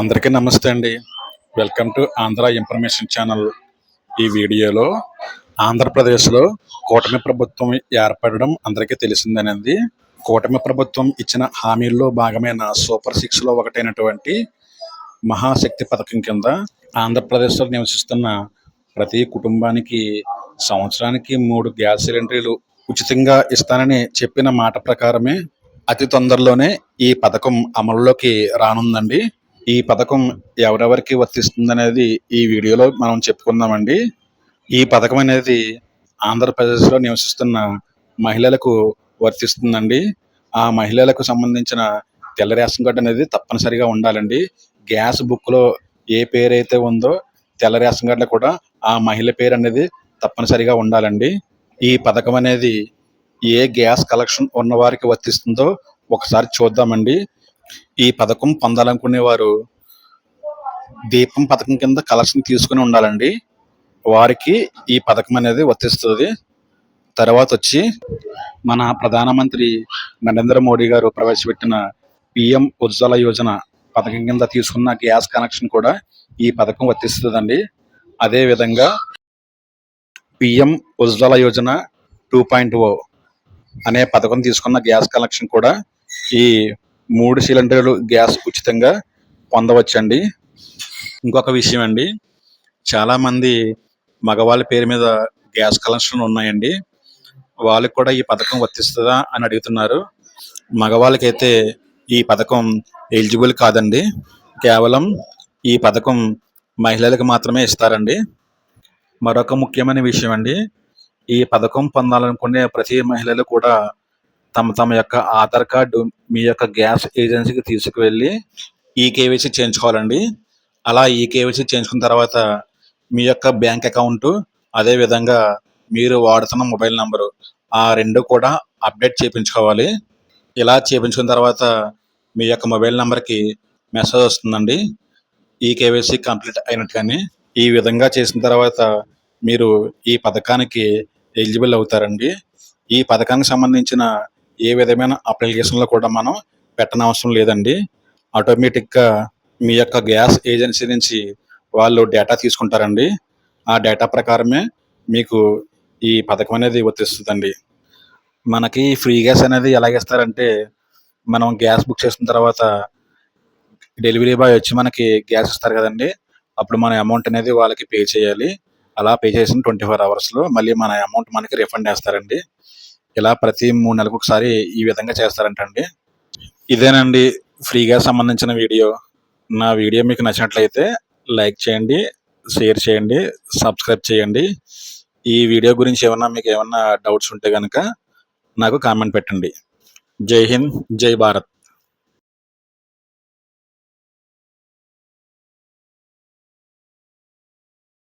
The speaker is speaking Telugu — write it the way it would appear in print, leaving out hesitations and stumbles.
అందరికీ నమస్తే అండి. Welcome to Andhra information channel. ఈ వీడియోలో ఆంధ్రప్రదేశ్లో కూటమి ప్రభుత్వం ఏర్పడడం అందరికీ తెలిసిందేనండి. కూటమి ప్రభుత్వం ఇచ్చిన హామీల్లో భాగమైన సూపర్ సిక్స్లో ఒకటైనటువంటి మహాశక్తి పథకం కింద ఆంధ్రప్రదేశ్లో నివసిస్తున్న ప్రతి కుటుంబానికి సంవత్సరానికి 3 గ్యాస్ సిలిండర్లు ఉచితంగా ఇస్తానని చెప్పిన మాట ప్రకారమే అతి తొందరలోనే ఈ పథకం అమల్లోకి రానుందండి. ఈ పథకం ఎవరెవరికి వర్తిస్తుందనేది ఈ వీడియోలో మనం చెప్పుకుందామండి. ఈ పథకం అనేది ఆంధ్రప్రదేశ్లో నివసిస్తున్న మహిళలకు వర్తిస్తుందండి. ఆ మహిళలకు సంబంధించిన తెల్ల రేషన్ కార్డు అనేది తప్పనిసరిగా ఉండాలండి. గ్యాస్ బుక్లో ఏ పేరైతే ఉందో తెల్ల రేషన్ కార్డులో కూడా ఆ మహిళ పేరు అనేది తప్పనిసరిగా ఉండాలండి. ఈ పథకం అనేది ఏ గ్యాస్ కలెక్షన్ ఉన్న వారికి వర్తిస్తుందో ఒకసారి చూద్దామండి. ఈ పథకం పొందాలనుకునేవారు దీపం పథకం కింద కలెక్షన్ తీసుకుని ఉండాలండి. వారికి ఈ పథకం అనేది వర్తిస్తుంది. తర్వాత వచ్చి మన ప్రధానమంత్రి నరేంద్ర మోడీ గారు ప్రవేశపెట్టిన పిఎం ఉజ్వల యోజన పథకం కింద తీసుకున్న గ్యాస్ కనెక్షన్ కూడా ఈ పథకం వర్తిస్తుందండి. అదేవిధంగా పిఎం ఉజ్వల యోజన 2.0 అనే పథకం తీసుకున్న గ్యాస్ కనెక్షన్ కూడా ఈ 3 సిలిండర్లు గ్యాస్ ఉచితంగా పొందవచ్చండి. ఇంకొక విషయం అండి, చాలామంది మగవాళ్ళ పేరు మీద గ్యాస్ కనెక్షన్ ఉన్నాయండి. వాళ్ళకి కూడా ఈ పథకం వర్తిస్తుందా అని అడుగుతున్నారు. మగవాళ్ళకైతే ఈ పథకం ఎలిజిబుల్ కాదండి. కేవలం ఈ పథకం మహిళలకు మాత్రమే ఇస్తారండి. మరొక ముఖ్యమైన విషయం అండి, ఈ పథకం పొందాలనుకునే ప్రతి మహిళలు కూడా తమ యొక్క ఆధార్ కార్డు మీ యొక్క గ్యాస్ ఏజెన్సీకి తీసుకువెళ్ళి ఈకేవైసీ చేయించుకోవాలండి. అలా ఈకేవైసీ చేయించుకున్న తర్వాత మీ యొక్క బ్యాంక్ అకౌంటు, అదేవిధంగా మీరు వాడుతున్న మొబైల్ నంబరు, ఆ 2 కూడా అప్డేట్ చేయించుకోవాలి. ఇలా చేయించుకున్న తర్వాత మీ యొక్క మొబైల్ నెంబర్కి మెసేజ్ వస్తుందండి, ఈకేవైసీ కంప్లీట్ అయినట్టుగాని. ఈ విధంగా చేసిన తర్వాత మీరు ఈ పథకానికి ఎలిజిబుల్ అవుతారండి. ఈ పథకానికి సంబంధించిన ఏ విధమైన అప్లికేషన్లో కూడా మనం పెట్టనవసరం లేదండి. ఆటోమేటిక్గా మీ యొక్క గ్యాస్ ఏజెన్సీ నుంచి వాళ్ళు డేటా తీసుకుంటారండి. ఆ డేటా ప్రకారమే మీకు ఈ పథకం అనేది వర్తిస్తుందండి. మనకి ఫ్రీ గ్యాస్ అనేది ఎలాగిస్తారంటే, మనం గ్యాస్ బుక్ చేసిన తర్వాత డెలివరీ బాయ్ వచ్చి మనకి గ్యాస్ ఇస్తారు కదండి, అప్పుడు మన అమౌంట్ అనేది వాళ్ళకి పే చేయాలి. అలా పే చేసిన 24 అవర్స్లో మళ్ళీ మన అమౌంట్ మనకి రిఫండ్ చేస్తారండి. ఇలా ప్రతి 3 నెలలకు ఒకసారి ఈ విధంగా చేస్తారంటండి. ఇదేనండి ఫ్రీ గ్యాస్ సంబంధించిన వీడియో. నా వీడియో మీకు నచ్చినట్లయితే లైక్ చేయండి, షేర్ చేయండి, సబ్స్క్రైబ్ చేయండి. ఈ వీడియో గురించి మీకు ఏమన్నా డౌట్స్ ఉంటే కనుక నాకు కామెంట్ పెట్టండి. జై హింద్, జై భారత్.